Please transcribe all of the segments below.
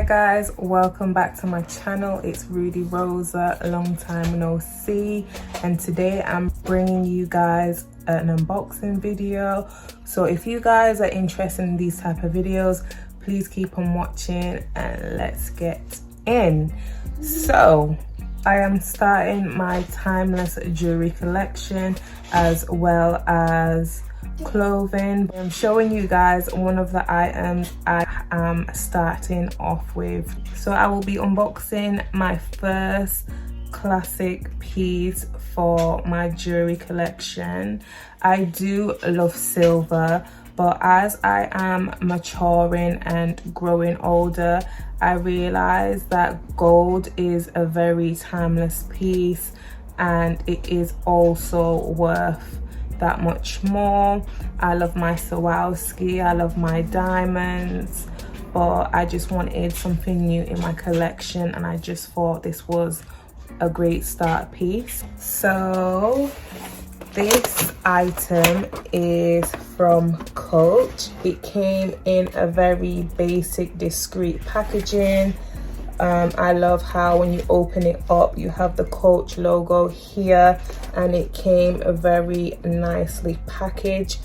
guys, welcome back to my channel. It's Rudie Rosa, long time no see, and today I'm bringing you guys an unboxing video. So if you guys are interested in these type of videos, please keep on watching and let's get in. So I am starting my timeless jewelry collection as well as clothing. I'm showing you guys one of the items I am starting off with. So I will be unboxing my first classic piece for my jewelry collection. I do love silver, but as I am maturing and growing older, I realize that gold is a very timeless piece and it is also worth that much more. I love my Swarovski, I love my diamonds, but I just wanted something new in my collection and I just thought this was a great start piece. So this item is from Coach. It came in a very basic, discreet packaging. I love how when you open it up, you have the Coach logo here, and it came very nicely packaged.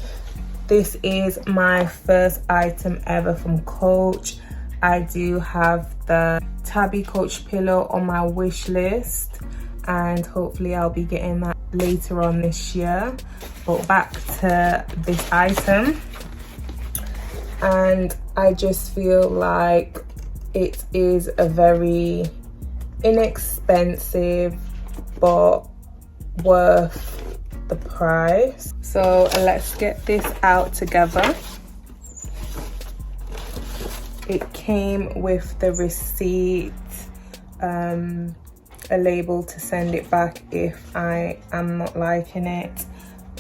This is my first item ever from Coach. I do have the Tabby Coach pillow on my wish list, and hopefully I'll be getting that later on this year. But back to this item, and I just feel like it is a very inexpensive but worth the price. So let's get this out together. It came with the receipt, a label to send it back if I am not liking it,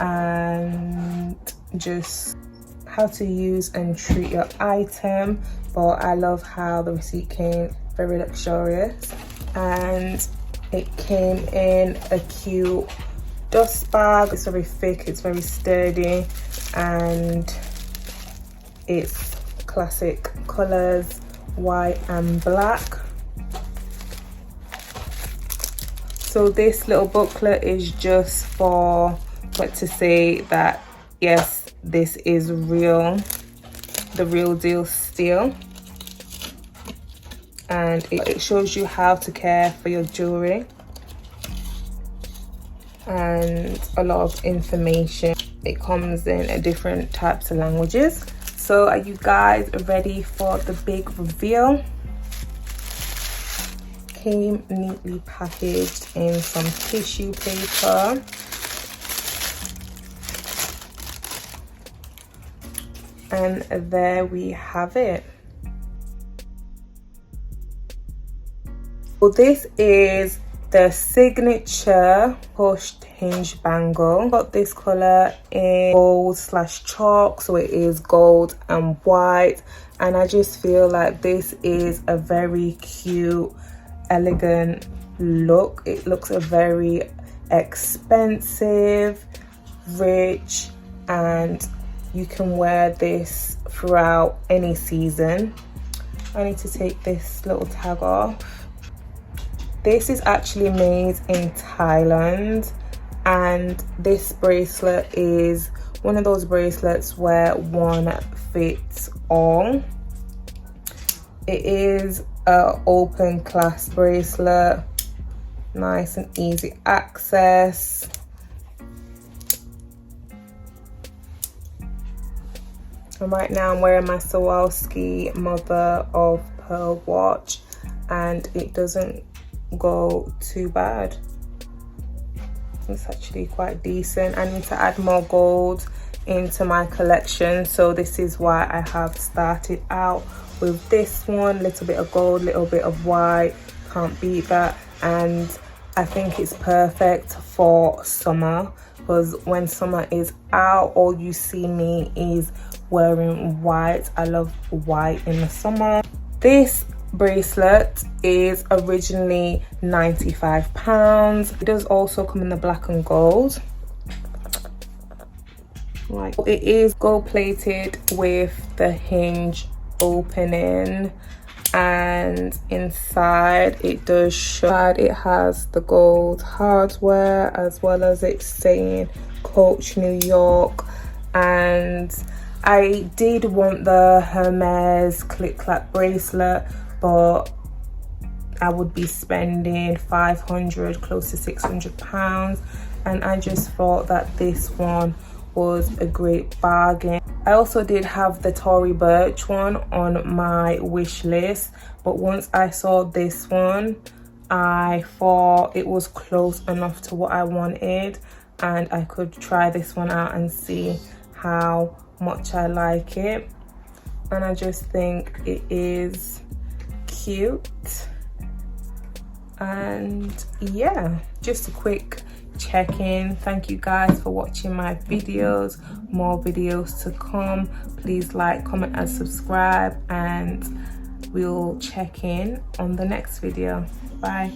and just how to use and treat your item. But I love how the receipt came very luxurious, and it came in a cute dust bag. It's very thick, it's very sturdy, and it's classic colors, white and black. So this little booklet is just for what to say that yes, this is real, the real deal steel, and it shows you how to care for your jewelry and a lot of information. It comes in different types of languages. So are you guys ready for the big reveal? Came neatly packaged in some tissue paper. And there we have it. Well, this is the signature pushed hinge bangle. Got this color in gold / chalk, so it is gold and white, and I just feel like this is a very cute, elegant look. It looks a very expensive, rich, and you can wear this throughout any season. I need to take this little tag off. This is actually made in Thailand, and this bracelet is one of those bracelets where one fits all. It is an open clasp bracelet, nice and easy access. And right now I'm wearing my Swarovski mother of pearl watch, and it doesn't go too bad. It's actually quite decent. I need to add more gold into my collection, so this is why I have started out with this one. Little bit of gold, little bit of white, can't beat that. And I think it's perfect for summer, because when summer is out, all you see me is wearing white. I love white in the summer. This bracelet is originally £95. It does also come in the black and gold. Right, it is gold plated with the hinge opening, and inside it does show it has the gold hardware, as well as it's saying Coach New York. And I did want the Hermes click clack bracelet, but I would be spending 500, close to 600 pounds, and I just thought that this one was a great bargain. I also did have the Tory Burch one on my wish list, but once I saw this one, I thought it was close enough to what I wanted, and I could try this one out and see how much I like it. And I just think it is cute. And yeah, just a quick check-in. Thank you guys for watching my videos. More videos to come. Please like, comment and subscribe, and we'll check in on the next video. Bye.